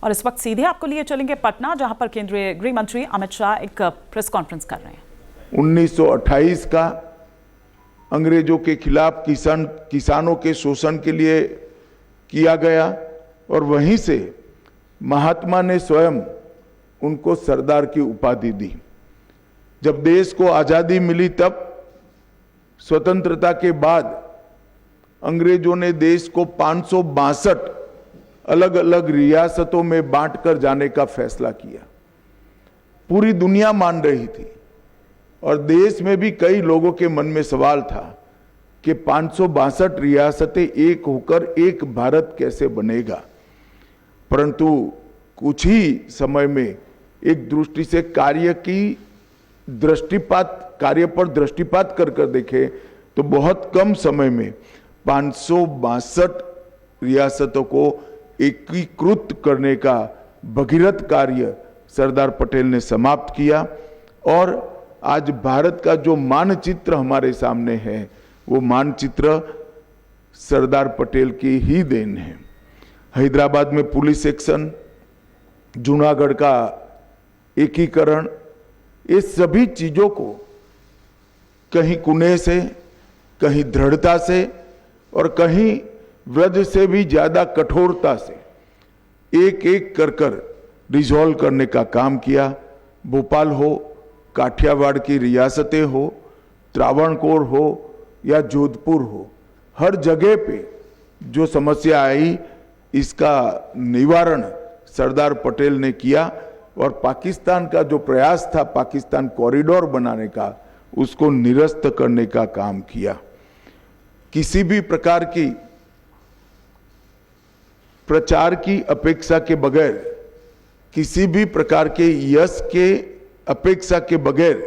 और इस वक्त सीधे आपको लिए चलेंगे पटना, जहां पर केंद्रीय गृह मंत्री अमित शाह एक प्रेस कॉन्फ्रेंस कर रहे हैं। 1928 का अंग्रेजों के खिलाफ किसानों के शोषण के लिए किया गया और वहीं से महात्मा ने स्वयं उनको सरदार की उपाधि दी। जब देश को आजादी मिली तब स्वतंत्रता के बाद अंग्रेजों ने देश को 562 अलग अलग रियासतों में बांटकर जाने का फैसला किया। पूरी दुनिया मान रही थी और देश में भी कई लोगों के मन में सवाल था कि 562 रियासतें एक होकर एक भारत कैसे बनेगा। परंतु कुछ ही समय में एक दृष्टि से कार्य पर दृष्टिपात कर देखे तो बहुत कम समय में 562 रियासतों को एकीकृत करने का भगीरथ कार्य सरदार पटेल ने समाप्त किया और आज भारत का जो मानचित्र हमारे सामने है वो मानचित्र सरदार पटेल की ही देन है। हैदराबाद में पुलिस एक्शन, जूनागढ़ का एकीकरण, ये सभी चीजों को कहीं कुने से, कहीं दृढ़ता से और कहीं व्रज से भी ज्यादा कठोरता से एक एक कर रिजॉल्व करने का काम किया। भोपाल हो, काठियावाड़ की रियासतें हो, त्रावणकोर हो या जोधपुर हो, हर जगह पे जो समस्या आई इसका निवारण सरदार पटेल ने किया और पाकिस्तान का जो प्रयास था पाकिस्तान कॉरिडोर बनाने का, उसको निरस्त करने का काम किया। किसी भी प्रकार की प्रचार की अपेक्षा के बगैर, किसी भी प्रकार के यश के अपेक्षा के बगैर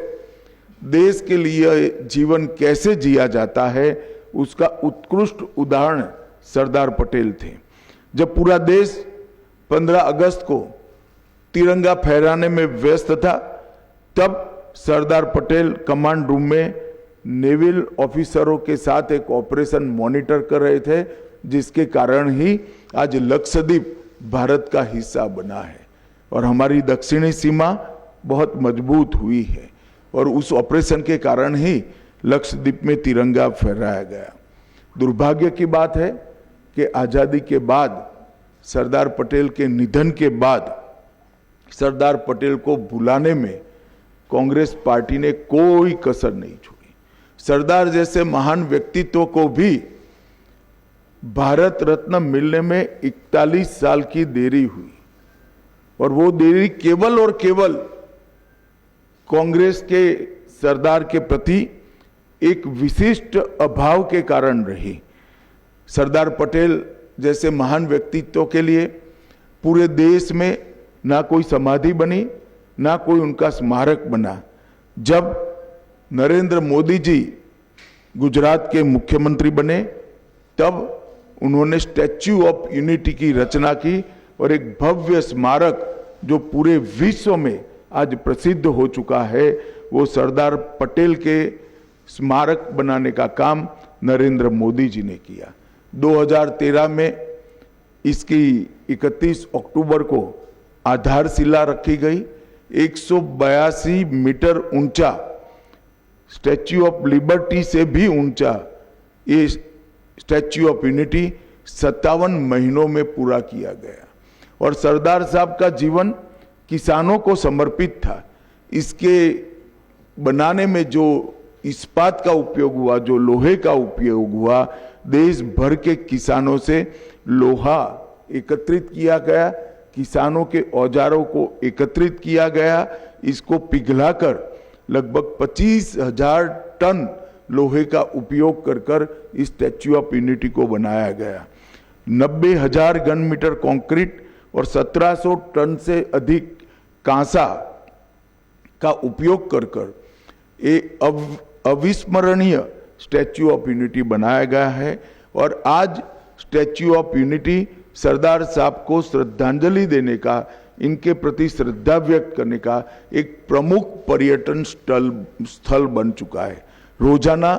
देश के लिए जीवन कैसे जिया जाता है उसका उत्कृष्ट उदाहरण सरदार पटेल थे। जब पूरा देश 15 अगस्त को तिरंगा फहराने में व्यस्त था तब सरदार पटेल कमांड रूम में नेवल ऑफिसरों के साथ एक ऑपरेशन मॉनिटर कर रहे थे, जिसके कारण ही आज लक्षद्वीप भारत का हिस्सा बना है और हमारी दक्षिणी सीमा बहुत मजबूत हुई है और उस ऑपरेशन के कारण ही लक्षद्वीप में तिरंगा फहराया गया। दुर्भाग्य की बात है कि आजादी के बाद, सरदार पटेल के निधन के बाद सरदार पटेल को भुलाने में कांग्रेस पार्टी ने कोई कसर नहीं छोड़ी। सरदार जैसे महान व्यक्तित्व को भी भारत रत्न मिलने में 41 साल की देरी हुई और वो देरी केवल और केवल कांग्रेस के सरदार के प्रति एक विशिष्ट अभाव के कारण रही। सरदार पटेल जैसे महान व्यक्तित्व के लिए पूरे देश में ना कोई समाधि बनी, ना कोई उनका स्मारक बना। जब नरेंद्र मोदी जी गुजरात के मुख्यमंत्री बने तब उन्होंने स्टैच्यू ऑफ यूनिटी की रचना की और एक भव्य स्मारक जो पूरे विश्व में आज प्रसिद्ध हो चुका है, वो सरदार पटेल के स्मारक बनाने का काम नरेंद्र मोदी जी ने किया। 2013 में इसकी 31 अक्टूबर को आधारशिला रखी गई। 182 मीटर ऊंचा, स्टैच्यू ऑफ लिबर्टी से भी ऊंचा ये स्टैच्यू ऑफ यूनिटी 57 महीनों में पूरा किया गया और सरदार साहब का जीवन किसानों को समर्पित था। इसके बनाने में जो इस्पात का उपयोग हुआ, जो लोहे का उपयोग हुआ, देश भर के किसानों से लोहा एकत्रित किया गया, किसानों के औजारों को एकत्रित किया गया, इसको पिघलाकर लगभग 25,000 टन लोहे का उपयोग कर इस स्टैच्यू ऑफ यूनिटी को बनाया गया। 90,000 घन मीटर कंक्रीट और 1700 टन से अधिक कांसा का उपयोग कर एक अविस्मरणीय स्टैच्यू ऑफ यूनिटी बनाया गया है और आज स्टैच्यू ऑफ यूनिटी सरदार साहब को श्रद्धांजलि देने का, इनके प्रति श्रद्धा व्यक्त करने का एक प्रमुख पर्यटन स्थल बन चुका है। रोजाना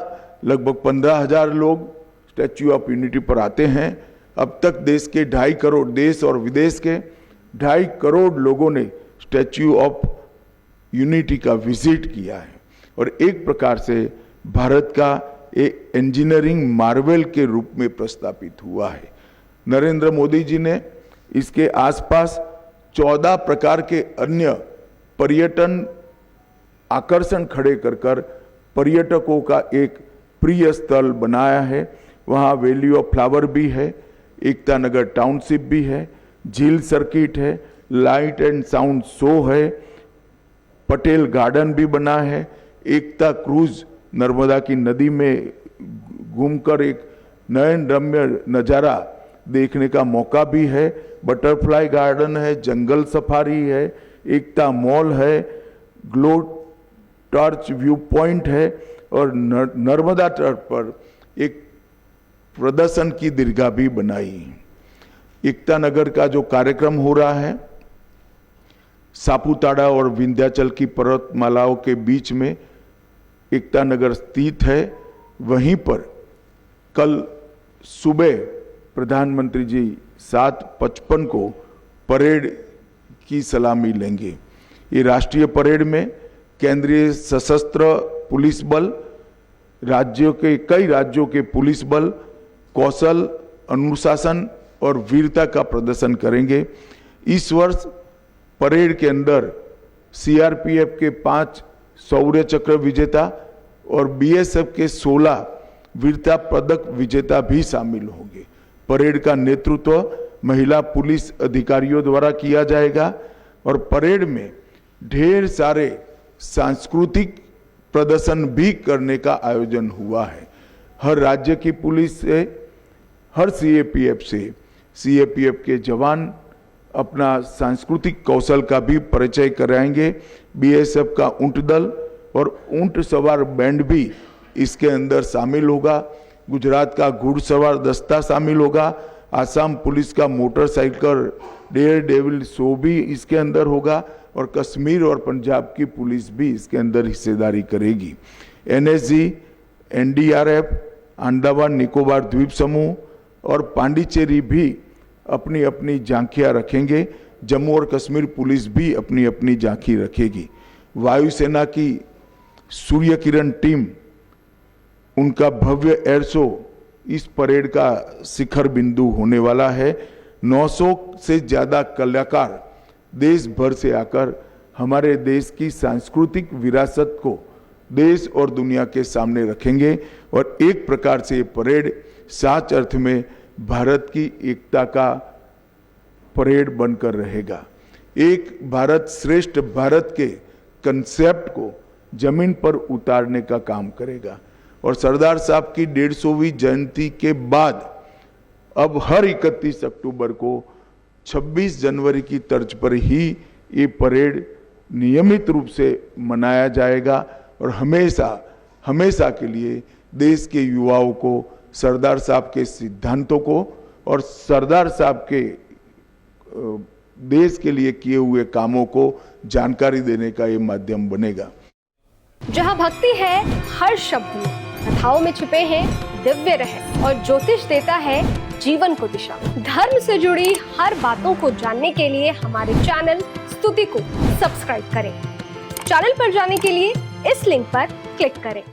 लगभग 15,000 लोग स्टैच्यू ऑफ यूनिटी पर आते हैं। अब तक देश के 2.5 करोड़, देश और विदेश के 2.5 करोड़ लोगों ने स्टैच्यू ऑफ यूनिटी का विजिट किया है और एक प्रकार से भारत का एक इंजीनियरिंग मार्वेल के रूप में प्रस्तापित हुआ है। नरेंद्र मोदी जी ने इसके आसपास 14 प्रकार के अन्य पर्यटन आकर्षण खड़े कर पर्यटकों का एक प्रिय स्थल बनाया है। वहाँ वैली ऑफ फ्लावर भी है, एकता नगर टाउनशिप भी है, झील सर्किट है, लाइट एंड साउंड शो है, पटेल गार्डन भी बना है, एकता क्रूज नर्मदा की नदी में घूमकर एक नयन रम्य नज़ारा देखने का मौका भी है, बटरफ्लाई गार्डन है, जंगल सफारी है, एकता मॉल है, ग्लो टॉर्च व्यू पॉइंट है और नर्मदा तट पर एक प्रदर्शन की दीर्घा भी बनाई है। एकता नगर का जो कार्यक्रम हो रहा है सापुतारा और विंध्याचल की पर्वतमालाओं के बीच में एकता नगर स्थित है। वहीं पर कल सुबह प्रधानमंत्री जी 7:55 को परेड की सलामी लेंगे। ये राष्ट्रीय परेड में केंद्रीय सशस्त्र पुलिस बल, कई राज्यों के पुलिस बल कौशल, अनुशासन और वीरता का प्रदर्शन करेंगे। इस वर्ष परेड के अंदर सीआरपीएफ के 5 शौर्य चक्र विजेता और बीएसएफ के 16 वीरता पदक विजेता भी शामिल होंगे। परेड का नेतृत्व महिला पुलिस अधिकारियों द्वारा किया जाएगा और परेड में ढेर सारे सांस्कृतिक प्रदर्शन भी करने का आयोजन हुआ है। हर राज्य की पुलिस से, हर सीएपीएफ के जवान अपना सांस्कृतिक कौशल का भी परिचय कराएंगे। बीएसएफ का ऊंट दल और ऊंट सवार बैंड भी इसके अंदर शामिल होगा। गुजरात का घुड़सवार दस्ता शामिल होगा। आसाम पुलिस का मोटरसाइकिल डेयर डेविल शो भी इसके अंदर होगा और कश्मीर और पंजाब की पुलिस भी इसके अंदर हिस्सेदारी करेगी। एनएसजी, एनडीआरएफ, अंडमान निकोबार द्वीप समूह और पांडिचेरी भी अपनी अपनी झांकियां रखेंगे। जम्मू और कश्मीर पुलिस भी अपनी अपनी झांकी रखेगी। वायुसेना की सूर्य किरण टीम, उनका भव्य एयर शो इस परेड का शिखर बिंदु होने वाला है। 900 से ज्यादा कलाकार देश भर से आकर हमारे देश की सांस्कृतिक विरासत को देश और दुनिया के सामने रखेंगे और एक प्रकार से ये परेड सच अर्थ में भारत की एकता का परेड बनकर रहेगा। एक भारत श्रेष्ठ भारत के कंसेप्ट को जमीन पर उतारने का काम करेगा और सरदार साहब की 150वीं जयंती के बाद अब हर 31 अक्टूबर को 26 जनवरी की तर्ज पर ही ये परेड नियमित रूप से मनाया जाएगा और हमेशा के लिए देश के युवाओं को सरदार साहब के सिद्धांतों को और सरदार साहब के देश के लिए किए हुए कामों को जानकारी देने का ये माध्यम बनेगा। जहां भक्ति है हर शब्द में, कथाओं में छुपे हैं दिव्य रहस्य और ज्योतिष देता है जीवन को दिशा। धर्म से जुड़ी हर बातों को जानने के लिए हमारे चैनल स्तुति को सब्सक्राइब करें। चैनल पर जाने के लिए इस लिंक पर क्लिक करें।